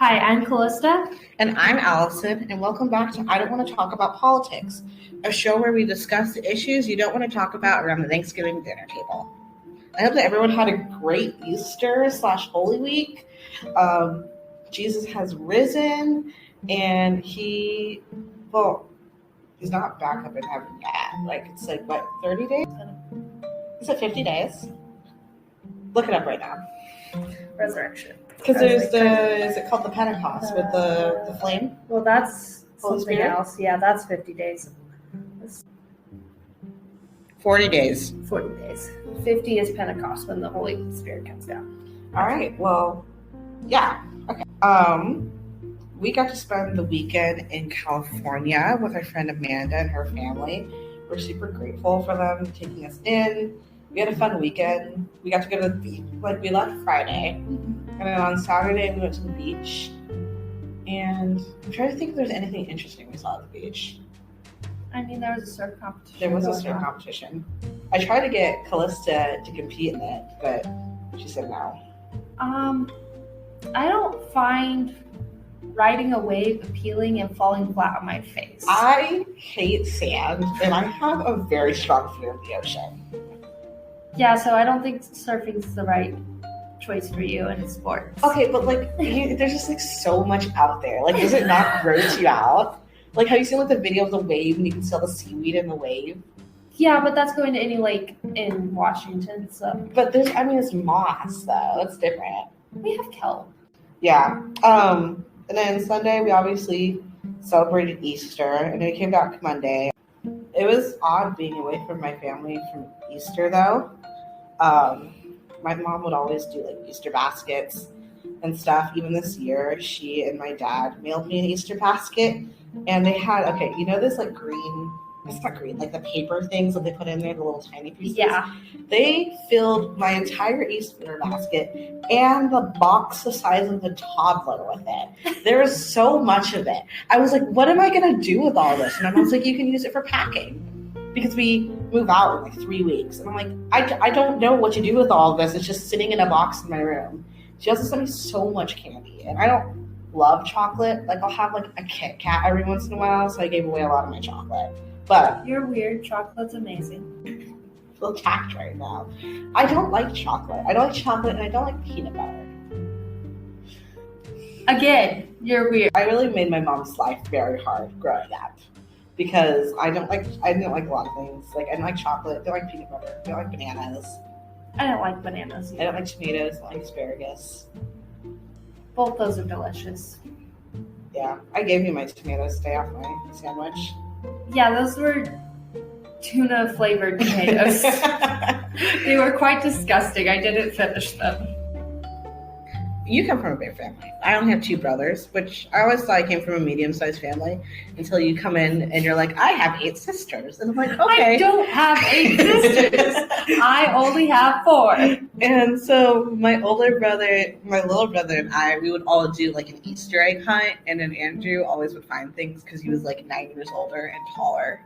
Hi, I'm Callista. And I'm Allison, and welcome back to I Don't Want to Talk About Politics, a show where we discuss the issues you don't want to talk about around the Thanksgiving dinner table. I hope that everyone had a great Easter/Holy Week. Jesus has risen, and he's not back up in heaven yet. It's 30 days? Is it 50 days? Look it up right now. Resurrection. Because there's is it called the Pentecost with the flame? Well, that's Holy something Spirit? else. Yeah, that's 50 days. 40 days. 40 days. 50 is Pentecost when the Holy Spirit comes down. All right. Well, yeah. Okay. We got to spend the weekend in California with our friend Amanda and her family. We're super grateful for them taking us in. We had a fun weekend. We got to go to the beach. We left Friday, and then on Saturday we went to the beach. And I'm trying to think if there's anything interesting we saw at the beach. I mean, there was a surf competition. There was a surf competition. I tried to get Callista to compete in it, but she said no. I don't find riding a wave appealing and falling flat on my face. I hate sand, and I have a very strong fear of the ocean. Yeah, so I don't think surfing's the right choice for you in sports. Okay, but there's just so much out there. Does it not gross you out? Have you seen the video of the wave and you can see all the seaweed in the wave? Yeah, but that's going to any lake in Washington, so. But it's moss though. That's different. We have kelp. Yeah. And then Sunday we obviously celebrated Easter, and then we came back Monday. It was odd being away from my family from Easter though. My mom would always do Easter baskets and stuff. Even this year, she and my dad mailed me an Easter basket, and they had this green. It's not green, the paper things that they put in there, the little tiny pieces. Yeah. They filled my entire Easter basket and the box the size of a toddler with it. There was so much of it. I was like, what am I going to do with all this? And my mom's like, you can use it for packing. Because we move out in 3 weeks. And I'm like, I don't know what to do with all of this. It's just sitting in a box in my room. She also sent me so much candy. And I don't love chocolate. I'll have a Kit Kat every once in a while. So I gave away a lot of my chocolate. But you're weird. Chocolate's amazing. I feel attacked right now. I don't like chocolate. I don't like chocolate, and I don't like peanut butter. Again, you're weird. I really made my mom's life very hard growing up. Because I didn't like a lot of things. I didn't like chocolate, I didn't like peanut butter, I didn't like bananas. I don't like bananas either. I don't like tomatoes, I don't like asparagus. Both those are delicious. Yeah, I gave you my tomatoes to stay off my sandwich. Yeah, those were tuna flavored tomatoes. They were quite disgusting. I didn't finish them. You come from a big family. I only have 2 brothers, which I always thought I came from a medium-sized family until you come in and you're like, I have 8 sisters. And I'm like, okay. I don't have 8 sisters. I only have 4. And so my little brother and I, we would all do an Easter egg hunt. And then Andrew always would find things because he was 9 years older and taller.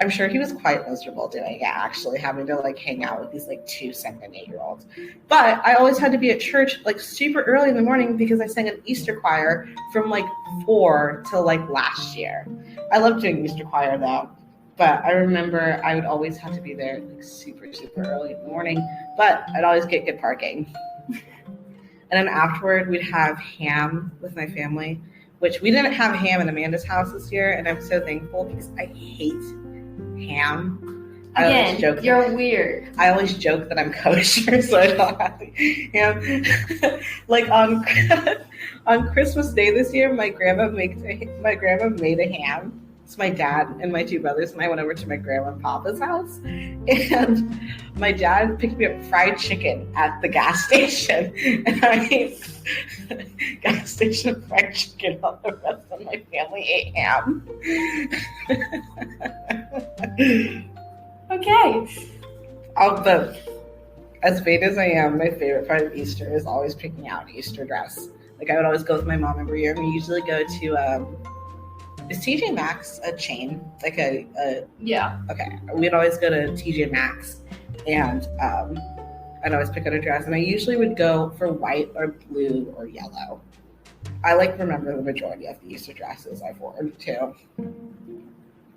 I'm sure he was quite miserable doing it, actually, having to hang out with these 2 7 and 8-year-olds. But I always had to be at church super early in the morning because I sang an Easter choir from 4 till last year. I loved doing Easter choir though, but I remember I would always have to be there super, super early in the morning, but I'd always get good parking. And then afterward, we'd have ham with my family, which we didn't have ham in Amanda's house this year, and I'm so thankful because I hate ham. Again, you're weird. I always joke that I'm kosher, so I don't have ham. On Christmas Day this year, my grandma made a ham. So my dad and my 2 brothers and I went over to my grandma and papa's house, and my dad picked me up fried chicken at the gas station, and I ate gas station fried chicken while the rest of my family ate ham. Okay. As vain as I am, my favorite part of Easter is always picking out an Easter dress. I would always go with my mom every year, and we usually go to is TJ Maxx a chain? Yeah. Okay. We'd always go to TJ Maxx, and I'd always pick out a dress, and I usually would go for white or blue or yellow. I like remember the majority of the Easter dresses I've worn too.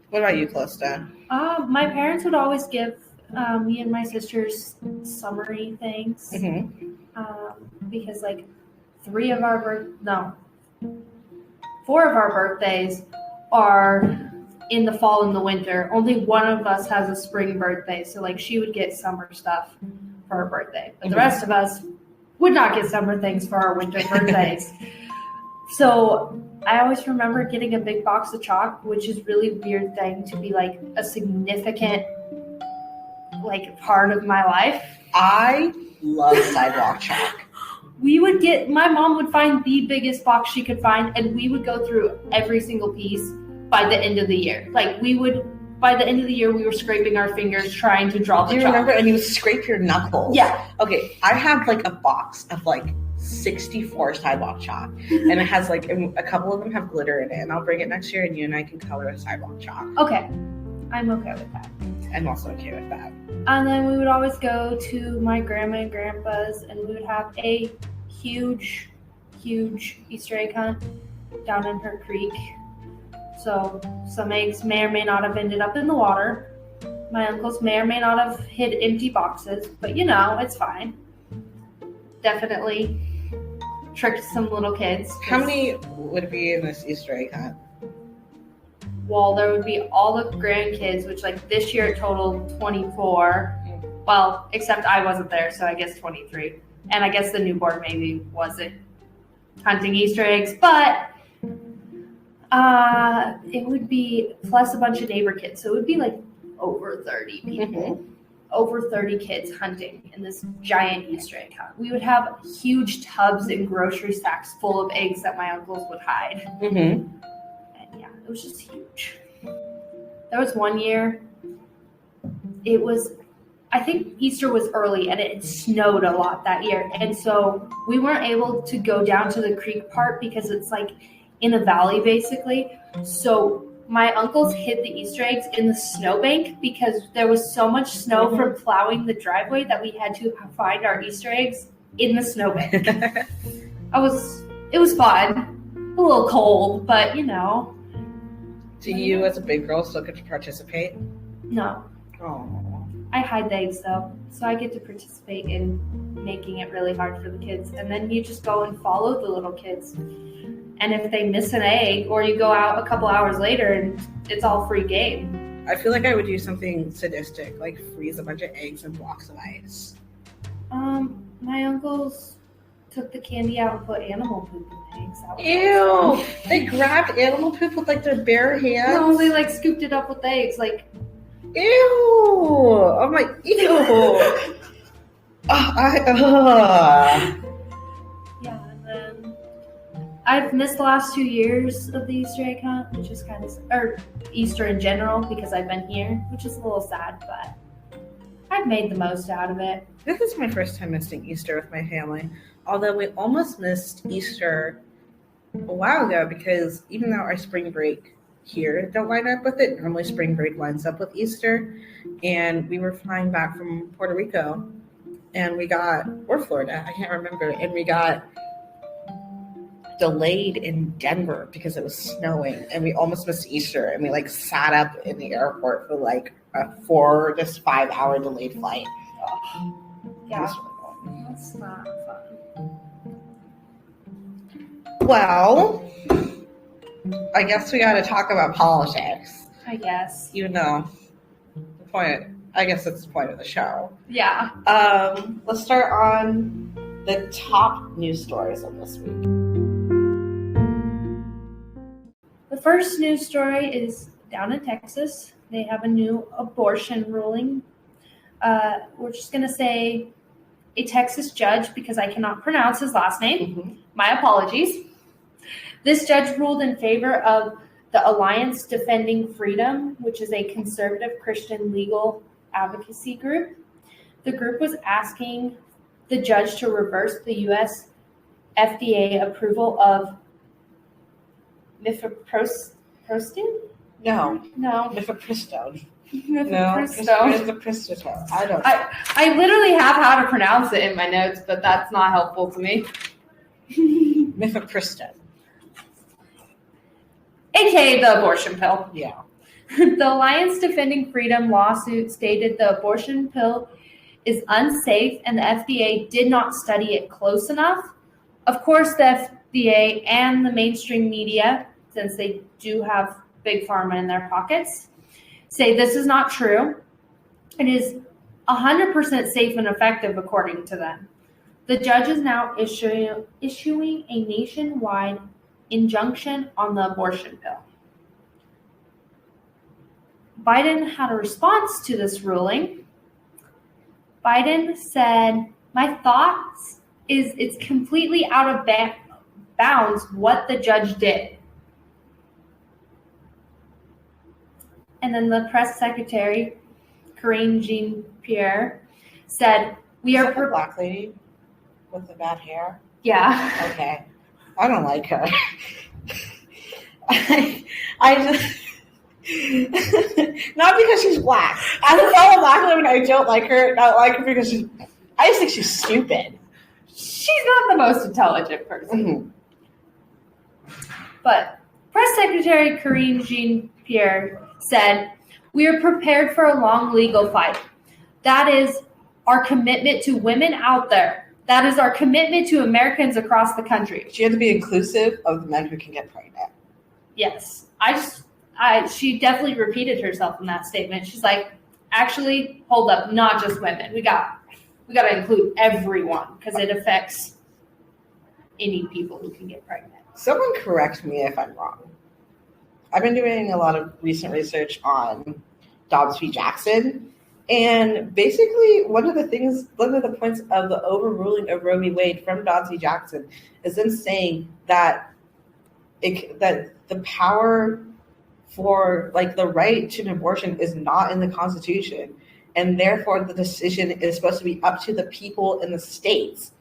What about you, Calista? My parents would always give me and my sisters summery things Mm-hmm. because like 4 of our birthdays are in the fall and the winter. Only one of us has a spring birthday, so like she would get summer stuff for her birthday, but the rest of us would not get summer things for our winter birthdays. So I always remember getting a big box of chalk, which is really weird thing to be like a significant like part of my life. I love sidewalk chalk. My mom would find the biggest box she could find, and we would go through every single piece by the end of the year. Like by the end of the year, we were scraping our fingers trying to draw the Do you chalk. remember? And you would scrape your knuckles. Yeah. Okay, I have like a box of like 64 sidewalk chalk, and it has like a couple of them have glitter in it, and I'll bring it next year, and you and I can color a sidewalk chalk. Okay, I'm okay with that. I'm also okay with that. And then we would always go to my grandma and grandpa's, and we would have a huge Easter egg hunt down in her creek. So some eggs may or may not have ended up in the water. My uncles may or may not have hid empty boxes, but it's fine. Definitely tricked some little kids. How many would be in this Easter egg hunt? Well, there would be all the grandkids, which like this year it totaled 24. Well, except I wasn't there, so I guess 23. And I guess the newborn maybe wasn't hunting Easter eggs, but it would be plus a bunch of neighbor kids. So it would be like over 30 people, over 30 kids hunting in this giant Easter egg hunt. We would have huge tubs and grocery sacks full of eggs that my uncles would hide. Mm-hmm. And yeah, it was just huge. There was one year, I think Easter was early and it snowed a lot that year. And so we weren't able to go down to the creek part because it's like in a valley basically. So my uncles hid the Easter eggs in the snowbank because there was so much snow from plowing the driveway that we had to find our Easter eggs in the snowbank. It was fun. A little cold, but Do you as a big girl still get to participate? No. Oh. I hide the eggs though, so I get to participate in making it really hard for the kids. And then you just go and follow the little kids. And if they miss an egg, or you go out a couple hours later and it's all free game. I feel like I would do something sadistic, like freeze a bunch of eggs in blocks of ice. My uncles took the candy out and put animal poop in the eggs. Ew! They grabbed animal poop with like their bare hands? No, they like scooped it up with the eggs, like. Ew! I'm like, ew! Yeah, and then I've missed the last 2 years of the Easter egg hunt, which is or Easter in general, because I've been here, which is a little sad, but I've made the most out of it. This is my first time missing Easter with my family, although we almost missed Easter a while ago because even though our spring break here don't line up with it, normally spring break lines up with Easter, and we were flying back from Puerto Rico and or Florida, I can't remember, and we got delayed in Denver because it was snowing and we almost missed Easter, and we like sat up in the airport for like a 4 to 5 hour delayed flight. Yeah, that's not fun. Well, I guess we got to talk about politics. I guess. The point. I guess that's the point of the show. Yeah. Let's start on the top news stories of this week. The first news story is down in Texas. They have a new abortion ruling. We're just going to say a Texas judge because I cannot pronounce his last name. Mm-hmm. My apologies. This judge ruled in favor of the Alliance Defending Freedom, which is a conservative Christian legal advocacy group. The group was asking the judge to reverse the U.S. FDA approval of mifepristone? No. Mifepristone. Mifepristone. I don't know. I literally have how to pronounce it in my notes, but that's not helpful to me. Mifepristone. aka the abortion pill. Yeah. The Alliance Defending Freedom lawsuit stated the abortion pill is unsafe and the FDA did not study it close enough. Of course, the FDA and the mainstream media, since they do have big pharma in their pockets, say this is not true. It is 100% safe and effective according to them. The judge is now issuing a nationwide injunction on the abortion pill. Biden had a response to this ruling. Biden said, "My thoughts is it's completely out of bounds what the judge did." And then the press secretary, Karine Jean-Pierre, said, "We are the black lady with the bad hair." Yeah. Okay. I don't like her. I just not because she's black. As a fellow black woman, I don't like her. Not like her because I just think she's stupid. She's not the most intelligent person. Mm-hmm. But Press Secretary Karine Jean-Pierre said, "We are prepared for a long legal fight. That is our commitment to women out there. That is our commitment to Americans across the country." She had to be inclusive of the men who can get pregnant. Yes. She definitely repeated herself in that statement. She's like, actually, hold up, not just women. We got to include everyone because it affects any people who can get pregnant. Someone correct me if I'm wrong. I've been doing a lot of recent research on Dobbs v. Jackson, and basically one of the points of the overruling of Roe v. Wade from Dobbs v. Jackson is them saying that that the power for like the right to an abortion is not in the Constitution, and therefore the decision is supposed to be up to the people in the states.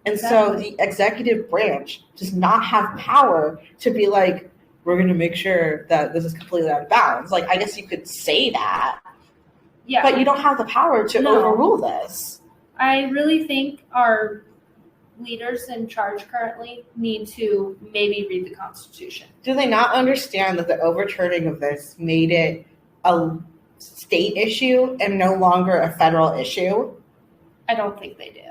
And Exactly. So the executive branch does not have power to be like, we're going to make sure that this is completely out of bounds. Like, I guess you could say that, Yeah. but you don't have the power to overrule this. I really think our leaders in charge currently need to maybe read the Constitution. Do they not understand that the overturning of this made it a state issue and no longer a federal issue? I don't think they do.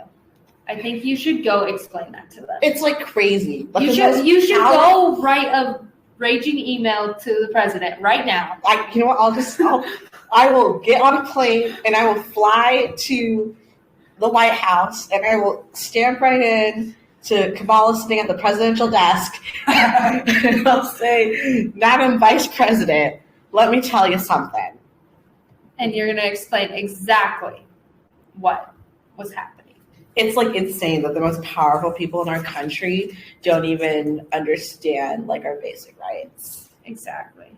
I think you should go explain that to them. It's like crazy. You should go write a raging email to the president right now. You know what? I will get on a plane and I will fly to the White House and I will stamp right in to Kamala sitting at the presidential desk and I'll say, "Madam Vice President, let me tell you something." And you're going to explain exactly what was happening. It's like insane that the most powerful people in our country don't even understand like our basic rights. Exactly.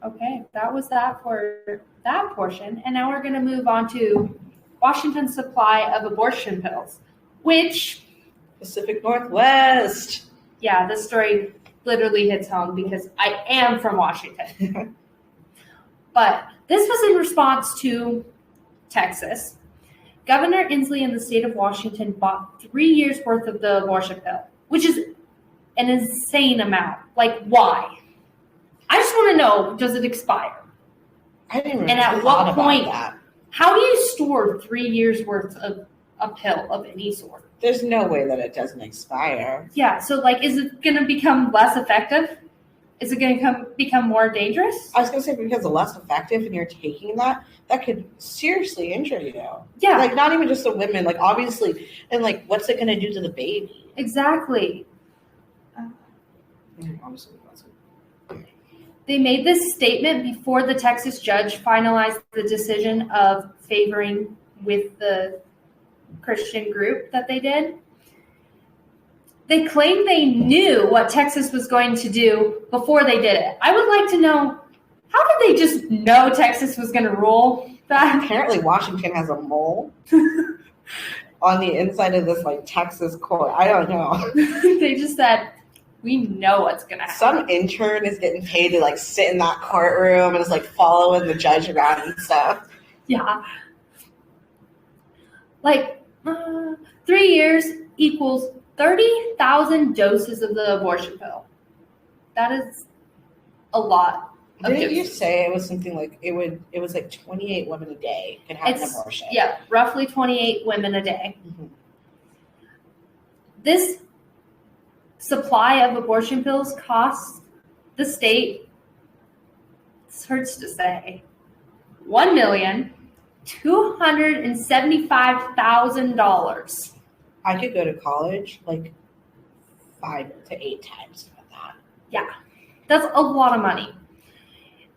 Okay, that was that for that portion. And now we're going to move on to Washington's supply of abortion pills, which... Pacific Northwest. Yeah, this story literally hits home because I am from Washington. But this was in response to Texas. Governor Inslee in the state of Washington bought 3 years worth of the abortion pill, which is an insane amount. Like, why? I just want to know, does it expire? I didn't really And at thought what about point? that. How do you store 3 years worth of a pill of any sort? There's no way that it doesn't expire. Yeah, so like, is it going to become less effective? Is it going to become more dangerous? I was going to say, because it's less effective and you're taking that could seriously injure you. Yeah. Like, not even just the women, like, obviously, and like, what's it going to do to the baby? Exactly. Honestly, They made this statement before the Texas judge finalized the decision of favoring with the Christian group that they did. They claimed they knew what Texas was going to do before they did it. I would like to know, how did they just know Texas was going to rule that? Apparently Washington has a mole on the inside of this like Texas court. I don't know. They just said, we know what's going to happen. Some intern is getting paid to like sit in that courtroom and is like following the judge around and stuff. Yeah. Like 3 years equals 30,000 doses of the abortion pill. That is a lot of Didn't you doses. say it was something like it was like 28 women a day can have an abortion? Yeah, roughly 28 women a day. Mm-hmm. This supply of abortion pills costs the state, it hurts to say, $1,275,000. I could go to college like 5 to 8 times for that. Yeah, that's a lot of money.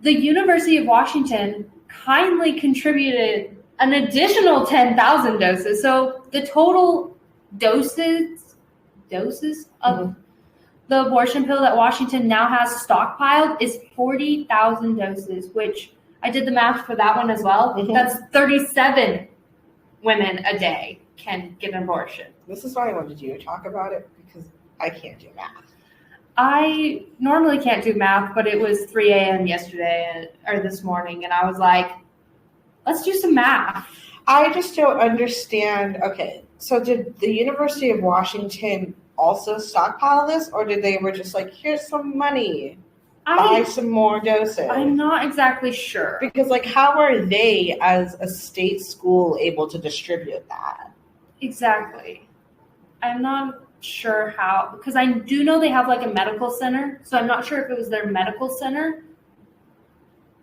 The University of Washington kindly contributed an additional 10,000 doses. So the total doses of the abortion pill that Washington now has stockpiled is 40,000 doses, which I did the math for that one as well. Mm-hmm. That's 37 women a day can get an abortion. This is why I wanted you to talk about it, because I can't do math. I normally can't do math, but it was 3 a.m. this morning, and I was like, let's do some math. I just don't understand. Okay, so did the University of Washington also stockpile this, or did they were just like, here's some money, buy some more doses? I'm not exactly sure. Because, like, how are they, as a state school, able to distribute that? Exactly. I'm not sure how, because I do know they have like a medical center, so I'm not sure if it was their medical center,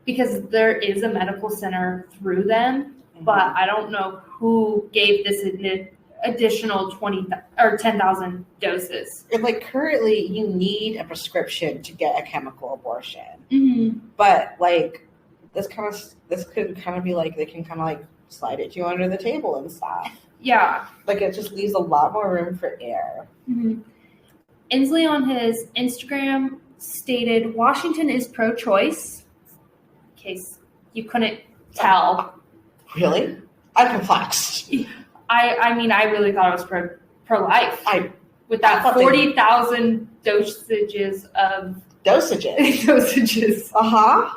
because there is a medical center through them, but I don't know who gave this additional 10,000 doses. And, like, currently you need a prescription to get a chemical abortion. Mm-hmm. But, like, this could kind of be like, they can kind of like slide it to you under the table and stuff. Yeah. Like, it just leaves a lot more room for error. Mm-hmm. Inslee on his Instagram stated, Washington is pro-choice, in case you couldn't tell. Really? I'm perplexed. I mean, I really thought it was pro-life. With that I 40,000 dosages of... Dosages. Uh-huh.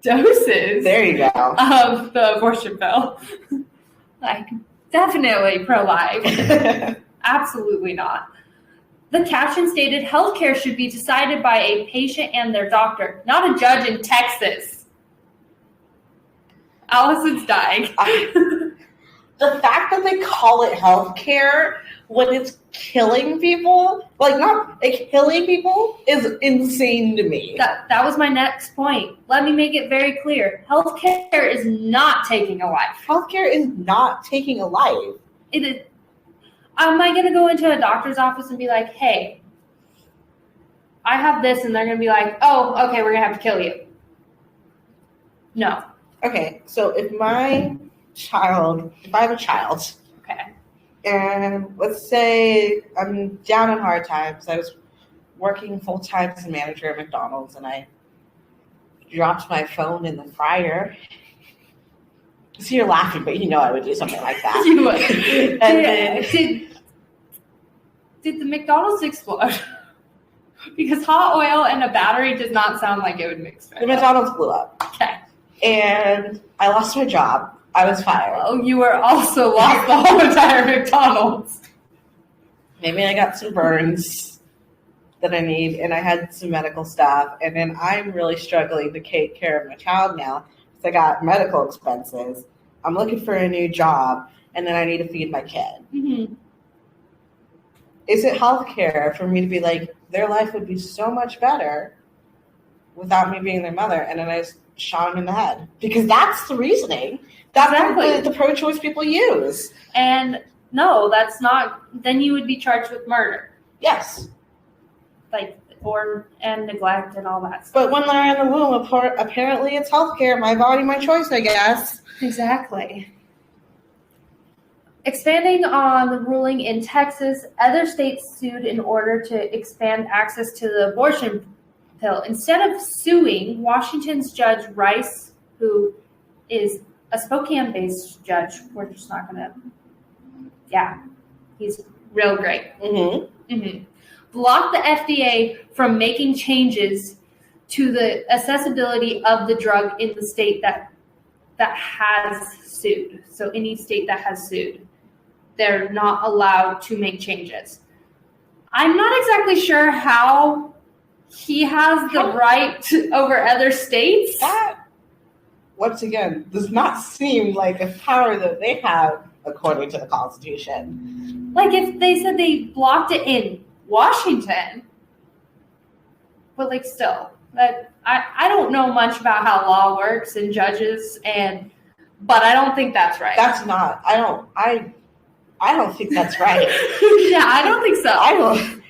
Doses. There you go. Of the abortion pill. Like, definitely pro-life. Absolutely not. The caption stated, healthcare should be decided by a patient and their doctor, not a judge in Texas. Allison's dying. The fact that they call it healthcare when it's killing people, like, not like killing people, is insane to me. That was my next point. Let me make it very clear. Healthcare is not taking a life. Healthcare is not taking a life. It is. Am I going to go into a doctor's office and be like, hey, I have this, and they're going to be like, oh, okay, we're going to have to kill you? No. Okay, so if I have a child, Okay. and let's say I'm down on hard times, I was working full-time as a manager at McDonald's, and I dropped my phone in the fryer. So you're laughing, but you know I would do something like that. You would. Did the McDonald's explode? Because hot oil and a battery does not sound like it would mix. The McDonald's blew up. Okay. And I lost my job. I was fired. Oh, you were also lost the whole entire McDonald's. Maybe I got some burns that I need, and I had some medical stuff, and then I'm really struggling to take care of my child now because I got medical expenses. I'm looking for a new job, and then I need to feed my kid. Mm-hmm. Is it healthcare for me to be like, their life would be so much better without me being their mother? And then I just shot him in the head. Because that's the reasoning. That's exactly the pro-choice people use. And no, that's not, then you would be charged with murder. Yes. And neglect and all that stuff. But when they're in the womb, apparently it's healthcare. My body, my choice, I guess. Exactly. Expanding on the ruling in Texas, other states sued in order to expand access to the abortion pill. Instead of suing, Washington's Judge Rice, who is a Spokane-based judge, we're just not going to, he's real great. Mm-hmm. Mm-hmm. Blocked the FDA from making changes to the accessibility of the drug in the state that has sued. So any state that has sued, they're not allowed to make changes. I'm not exactly sure how he has the right over other states? That, once again, does not seem like a power that they have according to the Constitution. Like if they said they blocked it in Washington, but like still, that I don't know much about how law works and judges, but I don't think that's right. That's not. I don't think that's right. Yeah, I don't think so. I don't.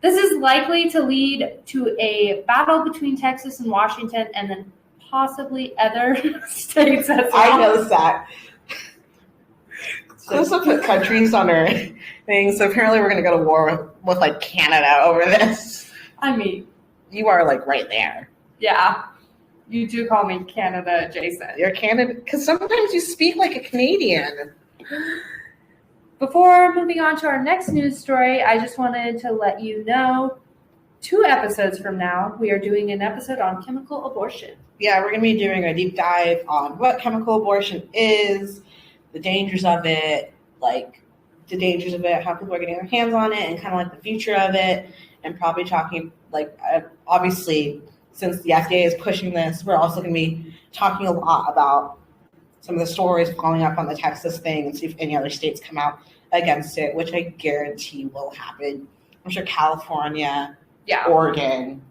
This is likely to lead to a battle between Texas and Washington, and then possibly other states as well. I know that. Supposed to put countries on our thing, so apparently we're going to go to war with like Canada over this. I mean, you are like right there. Yeah, you do call me Canada adjacent. You're Canada, because sometimes you speak like a Canadian. Before moving on to our next news story, I just wanted to let you know 2 episodes from now, we are doing an episode on chemical abortion. Yeah, we're going to be doing a deep dive on what chemical abortion is, the dangers of it, how people are getting their hands on it, and kind of like the future of it, and probably talking, obviously, since the FDA is pushing this, we're also going to be talking a lot about some of the stories following up on the Texas thing and see if any other states come out against it, which I guarantee will happen. I'm sure California, Oregon,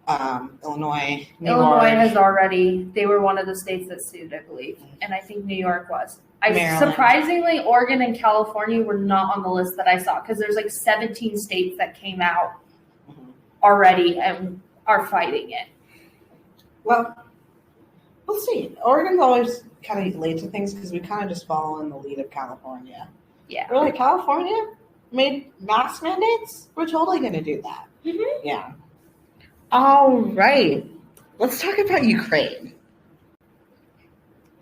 Illinois, New York. Illinois has already, they were one of the states that sued, I believe, and I think New York was. Surprisingly, Oregon and California were not on the list that I saw, because there's 17 states that came out already and are fighting it. Well, we'll see. Oregon's always kind of late to things because we kind of just follow in the lead of California. Yeah. Really, California made mask mandates? We're totally going to do that. Mm-hmm. Yeah. All right. Let's talk about Ukraine.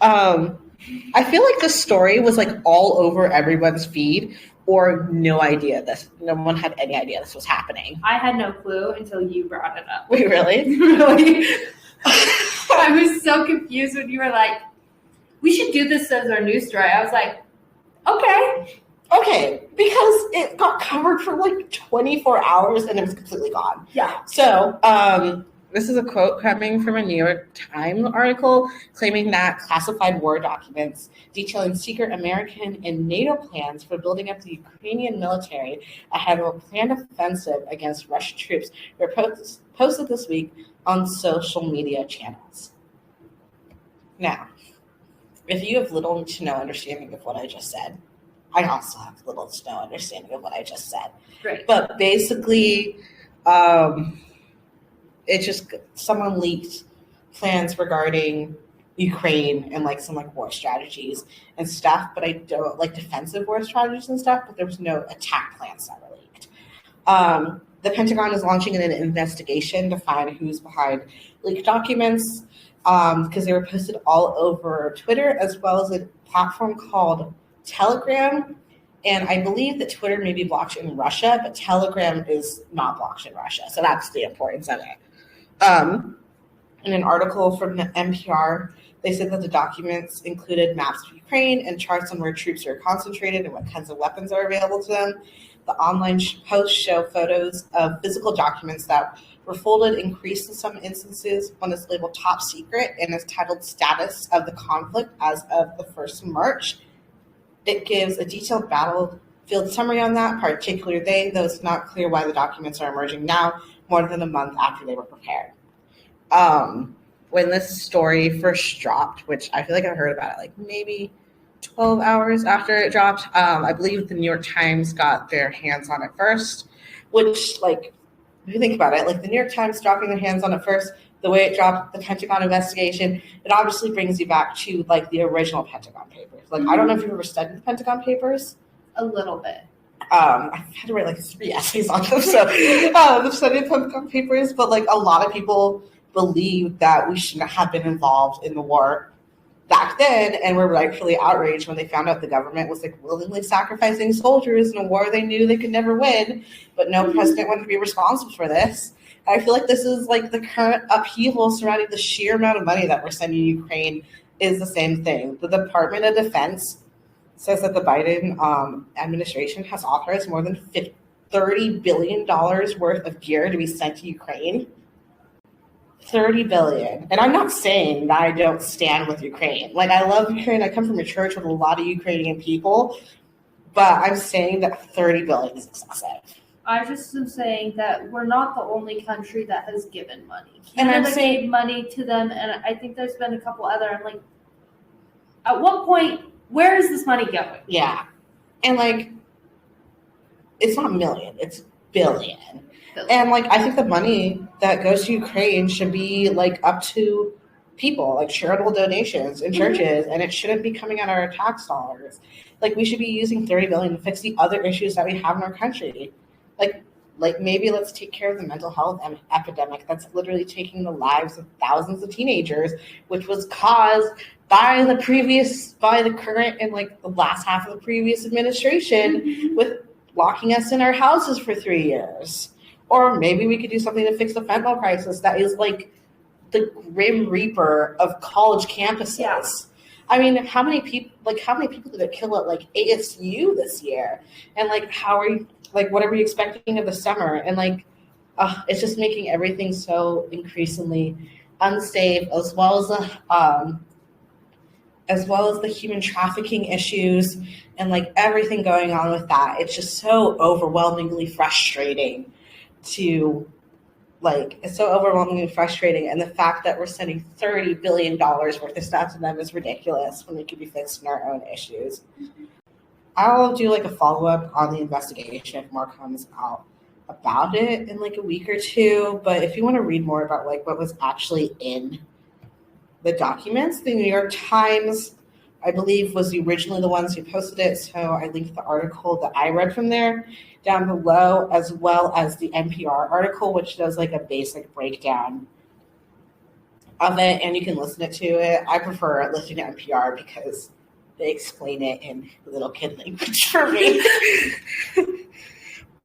I feel like this story was all over everyone's feed, or no one had any idea this was happening. I had no clue until you brought it up. Wait, really? Really? I was so confused when you were like, we should do this as our news story. I was like, okay, because it got covered for 24 hours and it was completely gone. Yeah. So, this is a quote coming from a New York Times article claiming that classified war documents detailing secret American and NATO plans for building up the Ukrainian military ahead of a planned offensive against Russian troops were posted this week on social media channels. Now, if you have little to no understanding of what I just said, I also have little to no understanding of what I just said. Right. But basically, someone leaked plans regarding Ukraine and some war strategies and stuff, but I don't defensive war strategies and stuff, but there was no attack plans that were leaked. The Pentagon is launching an investigation to find who's behind leaked documents because they were posted all over Twitter as well as a platform called Telegram. And I believe that Twitter may be blocked in Russia, but Telegram is not blocked in Russia. So that's the importance of it. In an article from the NPR, they said that the documents included maps of Ukraine and charts on where troops are concentrated and what kinds of weapons are available to them. The online posts show photos of physical documents that were folded and creased in some instances. One is labeled top secret and is titled status of the conflict as of the 1st of March. It gives a detailed battlefield summary on that, particularly though it's not clear why the documents are emerging now, more than a month after they were prepared. When this story first dropped, which I feel like I heard about it maybe 12 hours after it dropped, I believe the New York Times got their hands on it first, which, if you think about it, the New York Times dropping their hands on it first, the way it dropped the Pentagon investigation, it obviously brings you back to, the original Pentagon papers. I don't know if you've ever studied the Pentagon papers. A little bit. I had to write 3 essays on them, so I've studied Pentagon papers, but a lot of people believe that we shouldn't have been involved in the war back then, and were rightfully outraged when they found out the government was willingly sacrificing soldiers in a war they knew they could never win, but no president wanted to be responsible for this. I feel like this is the current upheaval surrounding the sheer amount of money that we're sending Ukraine is the same thing. The Department of Defense says that the Biden administration has authorized more than $30 billion worth of gear to be sent to Ukraine. 30 billion. And I'm not saying that I don't stand with Ukraine. Like, I love Ukraine. I come from a church with a lot of Ukrainian people, but I'm saying that 30 billion is excessive. I just am saying that we're not the only country that has given money. And I'm Canada saying- gave money to them, and I think there's been a couple other. I'm like, at what point, where is this money going? Yeah. And like, it's not million, it's billion. And like, I think the money that goes to Ukraine should be like up to people, like charitable donations in churches, and it shouldn't be coming out of our tax dollars. Like, we should be using 30 billion to fix the other issues that we have in our country. Like maybe let's take care of the mental health epidemic that's literally taking the lives of thousands of teenagers, which was caused by the current and like the last half of the previous administration with locking us in our houses for 3 years. Or maybe we could do something to fix the fentanyl crisis that is like the grim reaper of college campuses. Yeah. I mean, how many people did it kill at like ASU this year? And like, what are we expecting of the summer? And like, it's just making everything so increasingly unsafe, as well as the human trafficking issues and like everything going on with that. It's just so overwhelmingly frustrating it's so overwhelmingly frustrating. And the fact that we're sending $30 billion worth of stuff to them is ridiculous when we could be fixing our own issues. I'll do like a follow-up on the investigation if more comes out about it in like a week or two. But if you want to read more about like what was actually in the documents, the New York Times, I believe, was originally the ones who posted it. So I linked the article that I read from there down below, as well as the NPR article, which does like a basic breakdown of it, and you can listen to it. I prefer listening to NPR because they explain it in little kid language for me.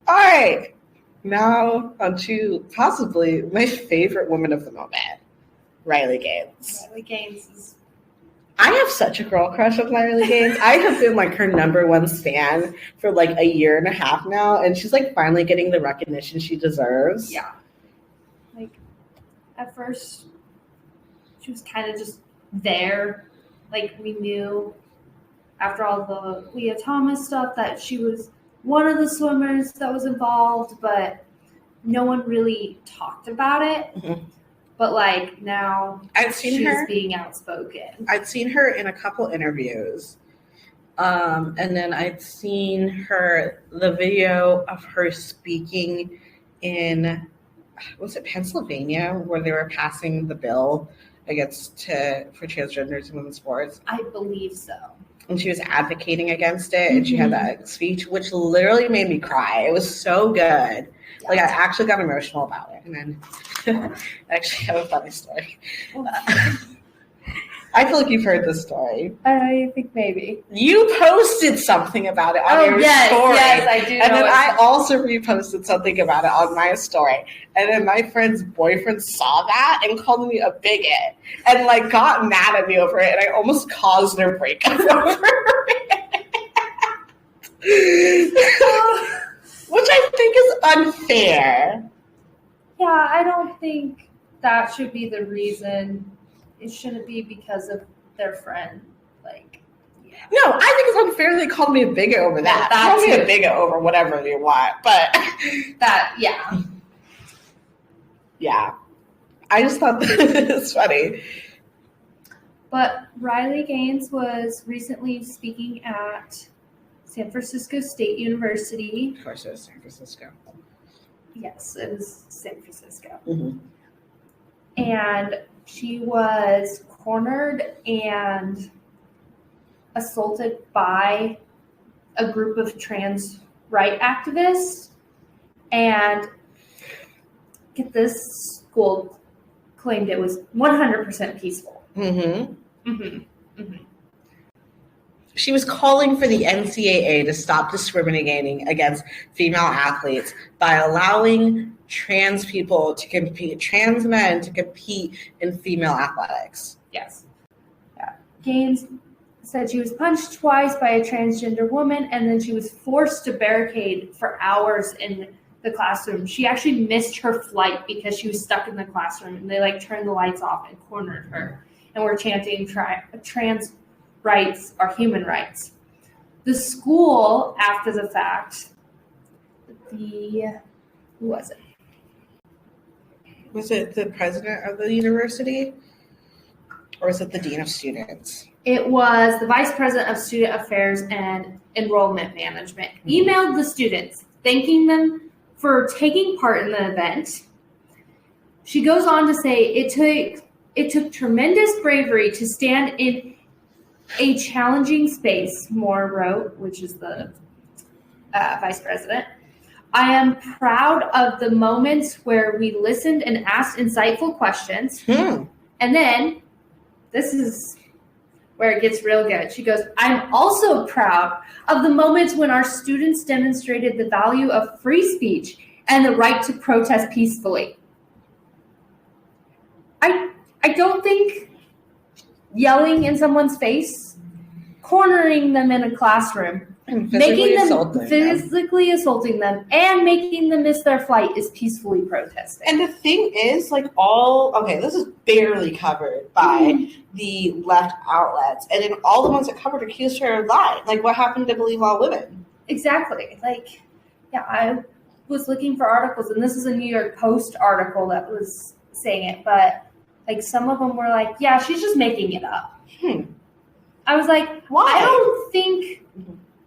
All right, now on to possibly my favorite woman of the moment, Riley Gaines. Riley Gaines is. I have such a girl crush on Riley Gaines. I have been like her number one stan for like a year and a half now, and she's like finally getting the recognition she deserves. Yeah. Like, at first, she was kind of just there. Like, we knew after all the Leah Thomas stuff that she was one of the swimmers that was involved, but no one really talked about it. Mm-hmm. But like now, she's being outspoken. I'd seen her in a couple interviews, and then I'd seen the video of her speaking in, was it Pennsylvania, where they were passing the bill for transgenders in women's sports. I believe so. And she was advocating against it, and she had that speech, which literally made me cry. It was so good. Yeah. Like, I actually got emotional about it. And then I actually have a funny story. I feel like you've heard this story. I think maybe. You posted something about it on your story. Yes, I do. And then I also reposted something about it on my story. And then my friend's boyfriend saw that and called me a bigot and like got mad at me over it. And I almost caused their breakup over it. Which I think is unfair. Yeah, I don't think that should be the reason. It shouldn't be because of their friend. Like, yeah. No, I think it's unfair they called me a bigot over that. Call me a bigot over whatever you want, but yeah. Yeah. I just thought that was funny. But Riley Gaines was recently speaking at San Francisco State University. Of course it was San Francisco. Yes, it was San Francisco. Mm-hmm. And she was cornered and assaulted by a group of trans rights activists. And get this, school claimed it was 100% peaceful. Mm-hmm. Mm-hmm. Mm-hmm. She was calling for the NCAA to stop discriminating against female athletes by allowing trans people to compete, trans men to compete in female athletics. Yes. Yeah. Gaines said she was punched twice by a transgender woman, and then she was forced to barricade for hours in the classroom. She actually missed her flight because she was stuck in the classroom, and they like turned the lights off and cornered her, and were chanting trans rights are human rights. The school, after the fact, who was it? Was it the president of the university? Or was it the dean of students? It was the vice president of student affairs and enrollment management. Emailed the students, thanking them for taking part in the event. She goes on to say, it took tremendous bravery to stand in a challenging space, Moore wrote, which is the vice president. I am proud of the moments where we listened and asked insightful questions. And then, this is where it gets real good. She goes, I'm also proud of the moments when our students demonstrated the value of free speech and the right to protest peacefully. I don't think yelling in someone's face, cornering them in a classroom, physically assaulting them, and making them miss their flight is peacefully protesting. And the thing is, this is barely covered by the left outlets, and then all the ones that covered accused her of lying. Like, what happened to Believe All Women? Exactly. I was looking for articles, and this is a New York Post article that was saying it, but some of them were like, yeah, she's just making it up. I was like, why? I don't think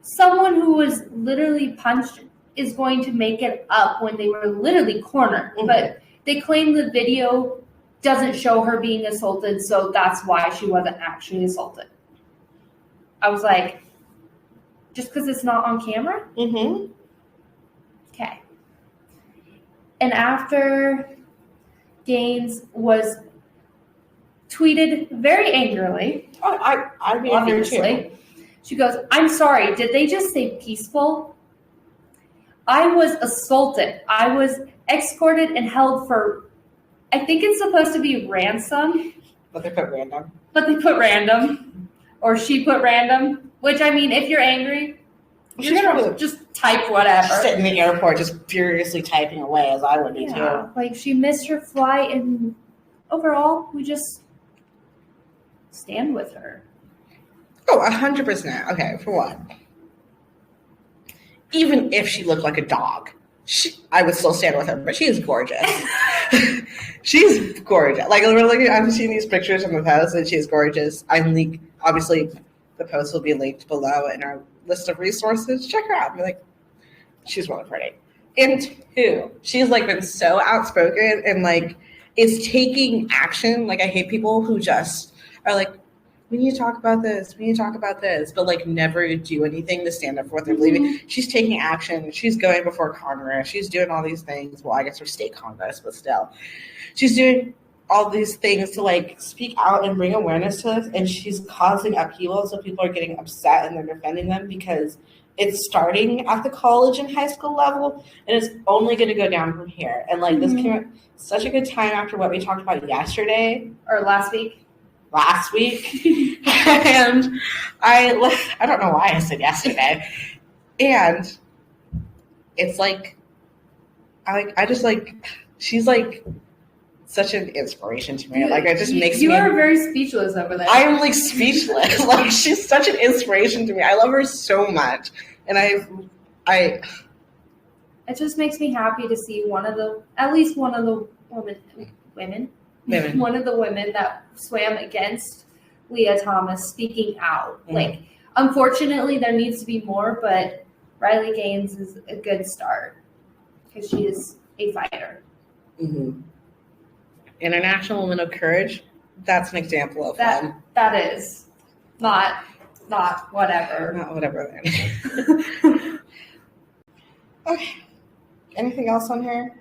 someone who was literally punched is going to make it up when they were literally cornered. But they claim the video doesn't show her being assaulted, so that's why she wasn't actually assaulted. I was like, just because it's not on camera? Okay. And after Gaines was tweeted very angrily, I mean, obviously, she goes, I'm sorry, did they just say peaceful? I was assaulted. I was escorted and held for, I think it's supposed to be ransom. But they put random. Or she put random. Which, I mean, if you're angry, you're going to just type whatever. She's sitting in the airport just furiously typing away, as I would be too. She missed her flight, and overall, we just stand with her. Oh, 100%. Okay, for one. Even if she looked like a dog, I would still stand with her, but she is gorgeous. She's gorgeous. I'm seeing these pictures from the post, and she's gorgeous. Obviously, the post will be linked below in our list of resources. Check her out. She's really pretty. And two, she's been so outspoken and is taking action. I hate people who just are we need to talk about this. We need to talk about this, but never do anything to stand up for what they're believing. She's taking action. She's going before Congress. She's doing all these things. Well, I guess her state Congress, but still, she's doing all these things to speak out and bring awareness to this. And she's causing upheaval, so people are getting upset and they're defending them because it's starting at the college and high school level, and it's only going to go down from here. And this came at such a good time after what we talked about yesterday or last week. And I don't know why I said yesterday. And it's she's such an inspiration to me. It just makes me. You are very speechless over there. I'm speechless. She's such an inspiration to me. I love her so much. And it just makes me happy to see at least one of the women. One of the women that swam against Leah Thomas speaking out. Unfortunately, there needs to be more, but Riley Gaines is a good start because she is a fighter. International Woman of Courage. That's an example of one. That is not whatever. Not whatever. Then. Okay. Anything else on her?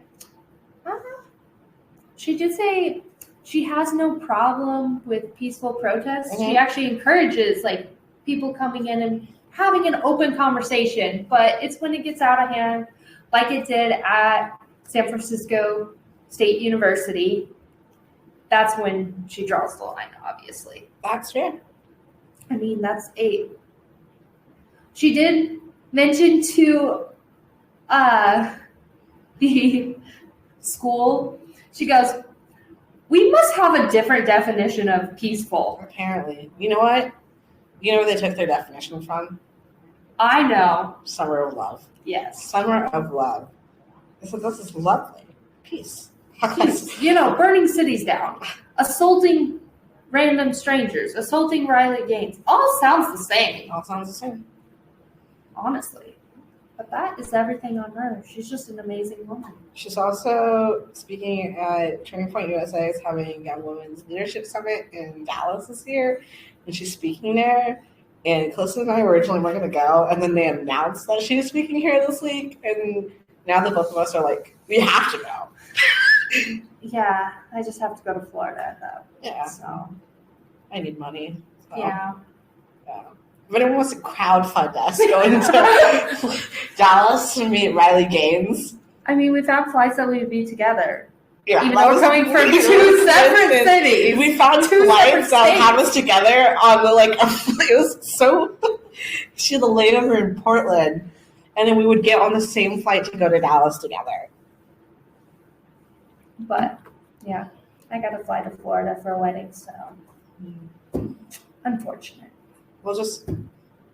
She did say she has no problem with peaceful protests. She actually encourages people coming in and having an open conversation, but it's when it gets out of hand, like it did at San Francisco State University. That's when she draws the line, obviously. That's fair. I mean, that's 8. She did mention to the school, she goes, we must have a different definition of peaceful. Apparently. You know what? You know where they took their definition from? I know. Summer of Love. Yes. Summer of Love. I said, this is lovely. Peace. Peace. Burning cities down, assaulting random strangers, assaulting Riley Gaines. All sounds the same. All sounds the same. Honestly. But that is everything on her. She's just an amazing woman. She's also speaking at Turning Point USA is having a Women's Leadership Summit in Dallas this year. And she's speaking there. And Calista and I originally weren't going to go. And then they announced that she was speaking here this week. And now the both of us are like, we have to go. Yeah, I just have to go to Florida, though. Yeah. So I need money. So. Yeah. If anyone wants to crowdfund us going to Dallas to meet Riley Gaines. I mean, we found flights that we'd be together. Yeah, even though we're coming from 2 separate cities. We found flights that have us together on the it was so. She had a layover in Portland, and then we would get on the same flight to go to Dallas together. But yeah, I got to fly to Florida for a wedding, so unfortunate. We'll just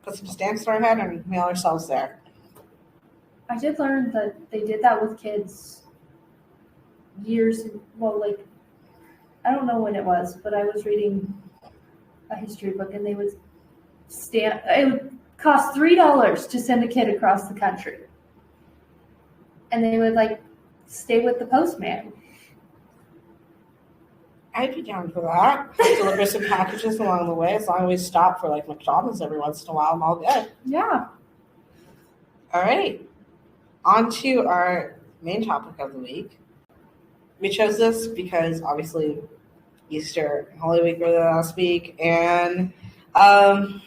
put some stamps in our head and mail ourselves there. I did learn that they did that with kids years. Well, I don't know when it was, but I was reading a history book, and they would it would cost $3 to send a kid across the country, and they would stay with the postman. I'd be down for that. Deliver some packages along the way. As long as we stop for McDonald's every once in a while, I'm all good. Yeah. All right. On to our main topic of the week. We chose this because obviously Easter and Holy Week were the last week, and I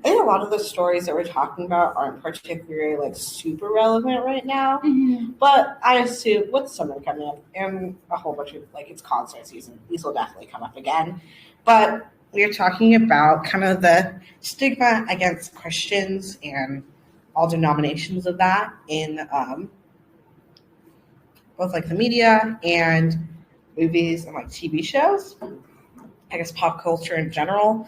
think a lot of the stories that we're talking about aren't particularly super relevant right now. Mm-hmm. But I assume with summer coming up and a whole bunch of it's concert season, these will definitely come up again. But we're talking about kind of the stigma against Christians and all denominations of that in both the media and movies and TV shows. I guess pop culture in general.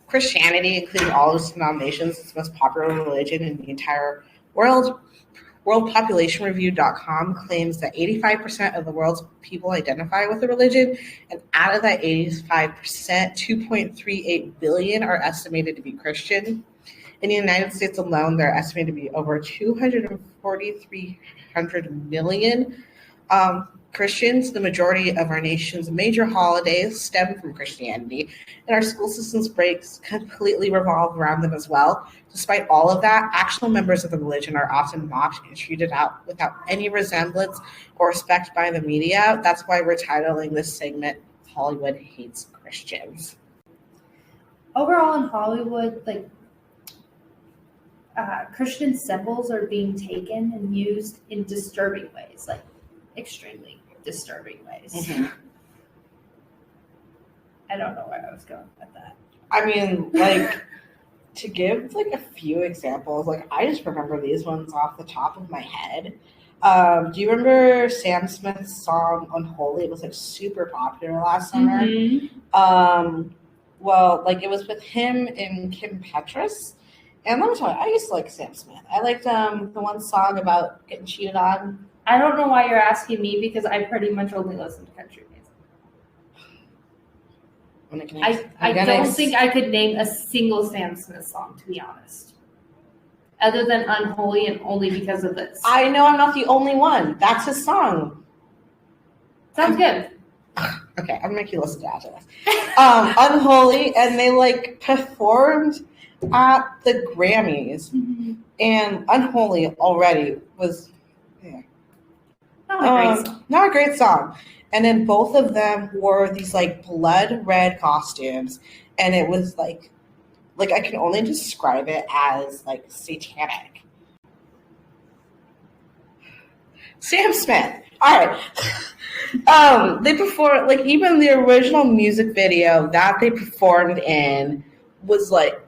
Christianity, including all its denominations, is the most popular religion in the entire world. WorldPopulationReview.com claims that 85% of the world's people identify with a religion, and out of that 85%, 2.38 billion are estimated to be Christian. In the United States alone, there are estimated to be over 2,300 million Christians. The majority of our nation's major holidays stem from Christianity, and our school system's breaks completely revolve around them as well. Despite all of that, actual members of the religion are often mocked and treated out without any resemblance or respect by the media. That's why we're titling this segment, Hollywood Hates Christians. Overall in Hollywood, Christian symbols are being taken and used in disturbing ways, extremely disturbing ways. Mm-hmm. I don't know where I was going with that. I mean, to give a few examples, I just remember these ones off the top of my head. Do you remember Sam Smith's song Unholy? It was super popular last summer. Mm-hmm. It was with him and Kim Petras. And let me tell you, I used to like Sam Smith. I liked the one song about getting cheated on. I don't know why you're asking me, because I pretty much only listen to country music. I don't think I could name a single Sam Smith song, to be honest. Other than Unholy, and only because of this. I know I'm not the only one. That's his song. Sounds good. Okay, I'm going to make you listen to after this. Unholy, and they performed at the Grammys. Mm-hmm. And Unholy already was... Yeah. Not a great song. And then both of them wore these blood red costumes, and it was I can only describe it as satanic. Sam Smith. All right. They performed, like, even the original music video that they performed in was like,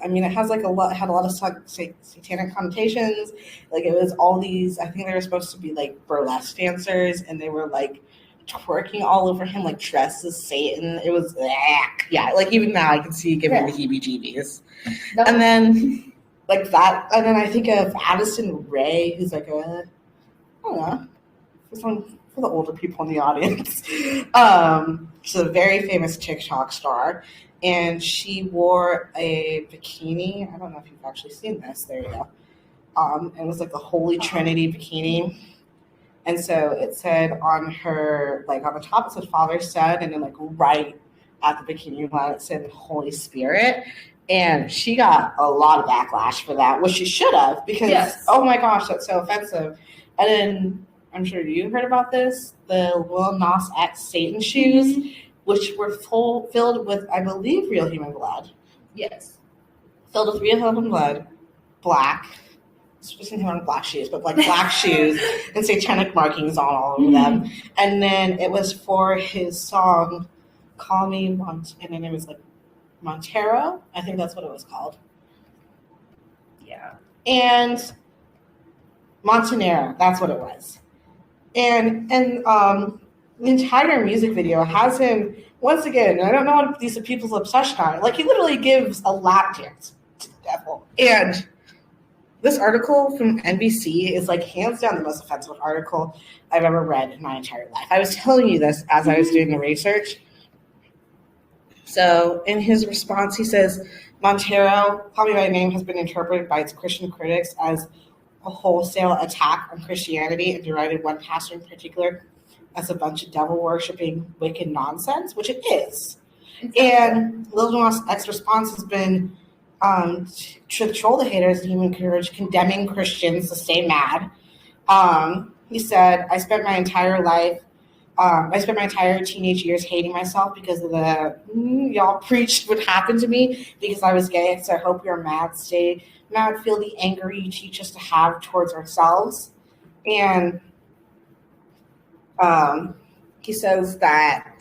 I mean, it has like had a lot of satanic connotations. Like, it was all these, I think they were supposed to be like burlesque dancers, and they were like twerking all over him, like dressed as Satan. It was, yeah, like even now I can see it giving the heebie-jeebies. No. And then like that, and then I think of Addison Rae, who's like a, I don't know, for the older people in the audience. She's a very famous TikTok star, and she wore a bikini. I don't know if you've actually seen this. There you go. It was like the Holy Trinity bikini. And so it said on her, like on the top it said Father, Son, and then like right at the bikini line it said Holy Spirit. And she got a lot of backlash for that, which she should have, because oh my gosh, that's so offensive. And then I'm sure you heard about this, the Lil Nas X Satan shoes, which were filled with, I believe, real human blood. Yes. Filled with real human blood, black. Supposed to have black shoes, but like black shoes and satanic markings all over them. And then it was for his song Call Me and then it was like Montero. I think that's what it was called. Yeah. And Montanero, that's what it was. And the entire music video has him, once again, I don't know what these people's obsession are. Like, he literally gives a lap dance to the devil. And this article from NBC is like hands down the most offensive article I've ever read in my entire life. I was telling you this as I was doing the research. So in his response, he says, Montero, Call Me by Name, has been interpreted by its Christian critics as a wholesale attack on Christianity and derided one pastor in particular as a bunch of devil-worshipping, wicked nonsense, which it is. And Lil Nas X's response has been to troll the haters, he encouraged condemning Christians to stay mad. He said, I spent my entire teenage years hating myself because of the y'all preached would happen to me because I was gay. So I hope you're mad. Stay mad, feel the anger you teach us to have towards ourselves. And he says that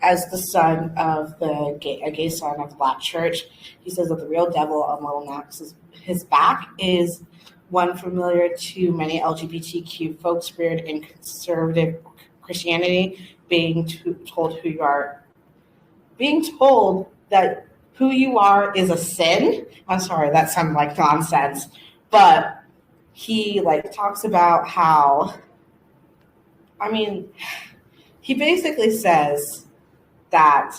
as the son of a gay son of the Black church, he says that the real devil on Lil Nas his back is one familiar to many LGBTQ folks reared in conservative Christianity, being told who you are, being told that who you are is a sin. I'm sorry, that sounded like nonsense, but he like talks about how, I mean, he basically says that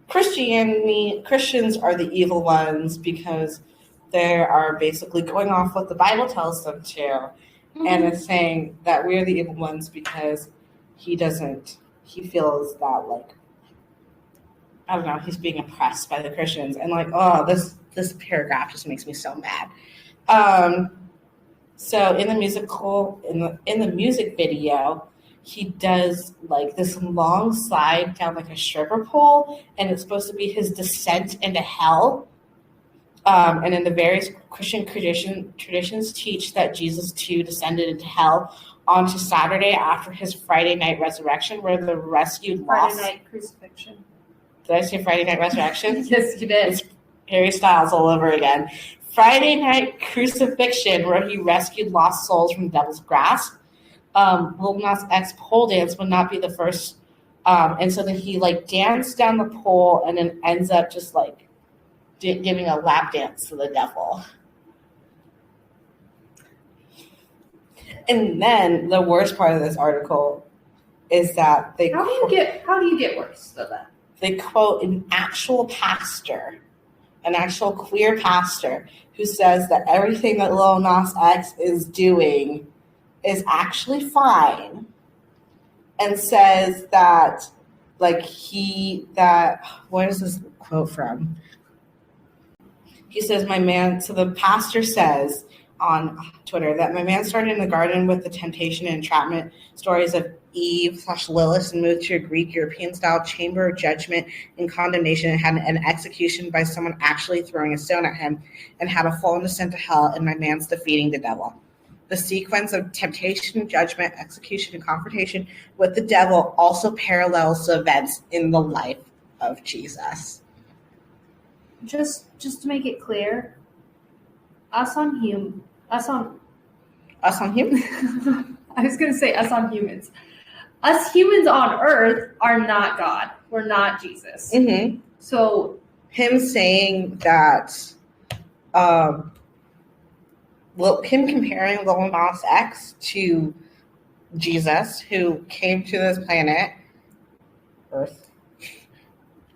Christians are the evil ones because they are basically going off what the Bible tells them to, and is saying that we're the evil ones because he feels that, like, I don't know, he's being oppressed by the Christians, and like, oh, this paragraph just makes me so mad. So in the music video, he does like this long slide down like a stripper pole, and it's supposed to be his descent into hell. And then the various Christian traditions teach that Jesus too descended into hell onto Saturday after his Friday night resurrection, where the rescued lost. Friday night crucifixion. Did I say Friday night resurrection? Yes, you did. It's Harry Styles all over again. Friday night crucifixion, where he rescued lost souls from the devil's grasp. Lil Nas X pole dance would not be the first, and so then he like danced down the pole and then ends up just like giving a lap dance to the devil. And then the worst part of this article is that how do you get worse than that? They quote an actual pastor, an actual queer pastor, who says that everything that Lil Nas X is doing is actually fine, and says that, like, where is this quote from? He says, so the pastor says, on Twitter that my man started in the garden with the temptation and entrapment stories of Eve/Lilith and moved to a Greek European style chamber of judgment and condemnation and had an execution by someone actually throwing a stone at him and had a full descent to hell, and my man's defeating the devil. The sequence of temptation, judgment, execution, and confrontation with the devil also parallels the events in the life of Jesus. Just to make it clear, us on humans. I was going to say us on humans. Us humans on Earth are not God. We're not Jesus. Mm-hmm. So him saying that, him comparing Lil Nas X to Jesus, who came to this planet, Earth,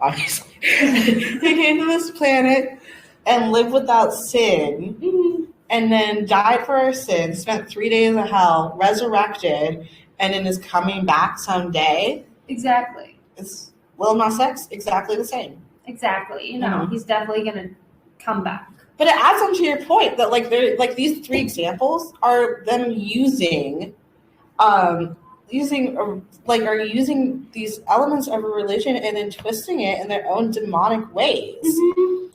obviously, he came to this planet and lived without sin, mm-hmm. and then died for our sins, spent 3 days in hell, resurrected, and then is coming back someday. Exactly. It's Lil Nas X, exactly the same. Exactly. He's definitely going to come back. But it adds on to your point that these 3 examples are them using these elements of a religion and then twisting it in their own demonic ways. Mm-hmm.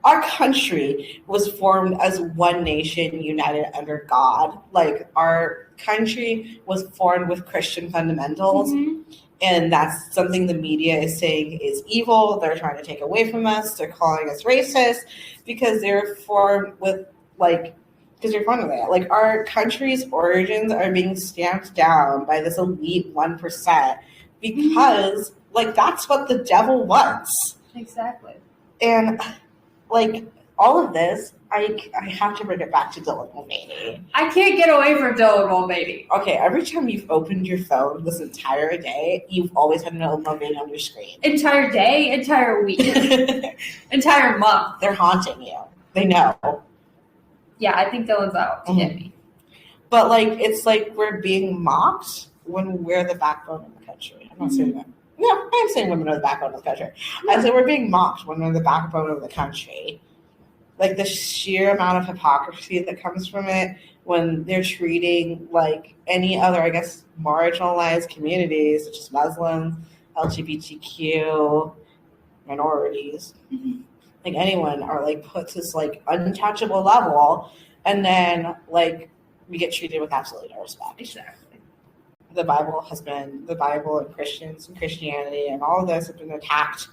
Our country was formed as one nation united under God. Like, our country was formed with Christian fundamentals. Mm-hmm. And that's something the media is saying is evil. They're trying to take away from us. They're calling us racist because they're formed with, because you're formed with that. Like, our country's origins are being stamped down by this elite 1% because, that's what the devil wants. Exactly. And, all of this, I have to bring it back to Dylan Mulvaney. I can't get away from Dylan Mulvaney. Okay, every time you've opened your phone this entire day, you've always had Dylan Mulvaney on your screen. Entire day, entire week, entire month. They're haunting you. They know. Yeah, I think Dylan's out to get me. But, it's like we're being mocked when we're the backbone of the country. I'm not saying that. No, I'm saying women are the backbone of the country. I say we're being mocked when we're the backbone of the country. The sheer amount of hypocrisy that comes from it when they're treating, any other, I guess, marginalized communities, such as Muslims, LGBTQ, minorities, anyone are, put to this, untouchable level, and then, we get treated with absolutely no respect. Exactly. The Bible and Christians and Christianity and all of this have been attacked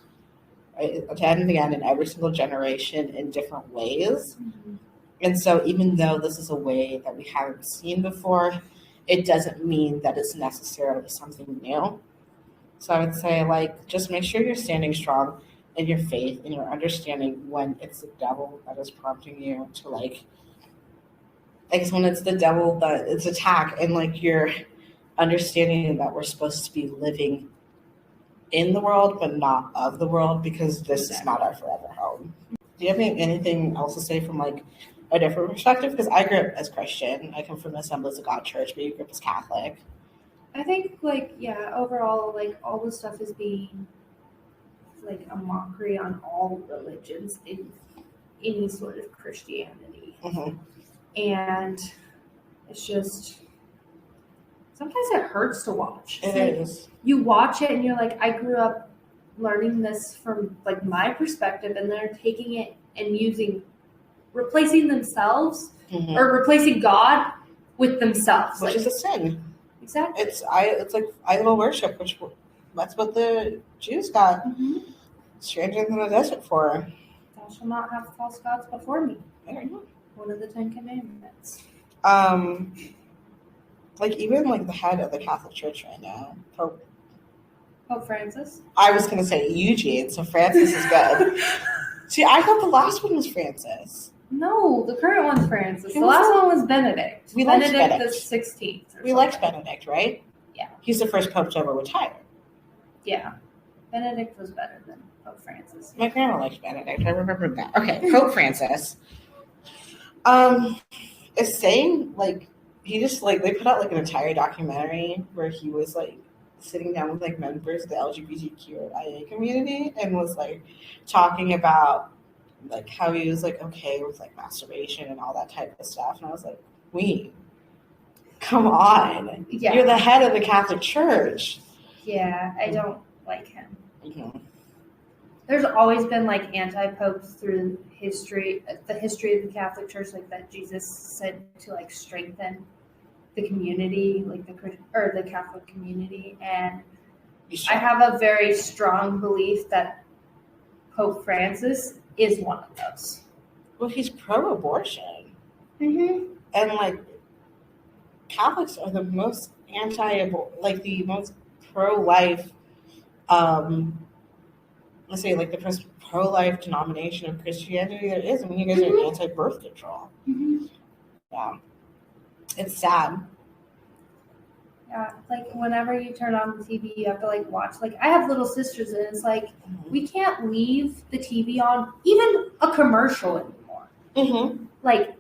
again and again in every single generation in different ways. Mm-hmm. And so even though this is a way that we haven't seen before, it doesn't mean that it's necessarily something new. So I would say, just make sure you're standing strong in your faith and your understanding when it's the devil that is prompting you to, I guess when it's the devil that it's attack, and, you're understanding that we're supposed to be living in the world but not of the world, because this is not our forever home. Do you have anything else to say from a different perspective? Because I grew up as Christian. I come from the Assemblies of God Church, but you grew up as Catholic. I think overall all this stuff is being a mockery on all religions in any sort of Christianity. Mm-hmm. And it's just sometimes it hurts to watch. It is. You watch it and you're like, I grew up learning this from my perspective, and they're taking it and replacing themselves or replacing God with themselves, which is a sin. Exactly. It's idol worship, which that's what the Jews got stranded in the desert for. Thou shalt not have false gods before me. There you go. One of the 10 Commandments. Even the head of the Catholic Church right now, Pope Francis. I was going to say Eugene, so Francis is good. See, I thought the last one was Francis. No, the current one's Francis. The last one was Benedict. We liked Benedict. the 16th. We liked Benedict, right? Yeah. He's the first Pope to ever retire. Yeah. Benedict was better than Pope Francis. My grandma liked Benedict. I remember that. Okay, Pope Francis. Is saying, he just, they put out, an entire documentary where he was, sitting down with, members of the LGBTQIA community and was, talking about like how he was like okay with like masturbation and all that type of stuff, and I was like, Queen, come on, Yeah. you're the head of the Catholic Church. Yeah, I don't like him. Mm-hmm. There's always been like anti-popes through history, the history of the Catholic Church, like that Jesus said to like strengthen the community, like the Catholic community, and I have a very strong belief that Pope Francis is one of those. Well, he's pro-abortion, Mm-hmm. and like Catholics are the most like the most pro-life. Let's say like the most pro-life denomination of Christianity there is. I mean, you guys are anti-birth control. Mm-hmm. Yeah, it's sad. Yeah, like whenever you turn on the TV, you have to like watch. Like I have little sisters, and it's like we can't leave the TV on, even a commercial anymore. Mm-hmm. Like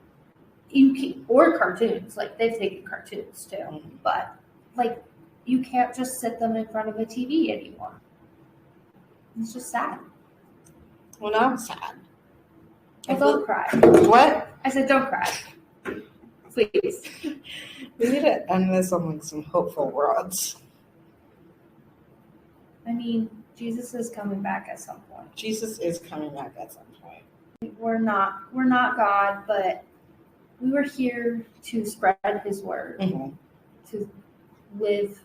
or cartoons. Like they've taken cartoons too, but like you can't just sit them in front of a TV anymore. It's just sad. Well, now I'm sad. Well, don't cry. What? I said don't cry. Please. We need to end this on like some hopeful words. I mean, Jesus is coming back at some point. Jesus is coming back at some point. We're not God, but we were here to spread his word, to live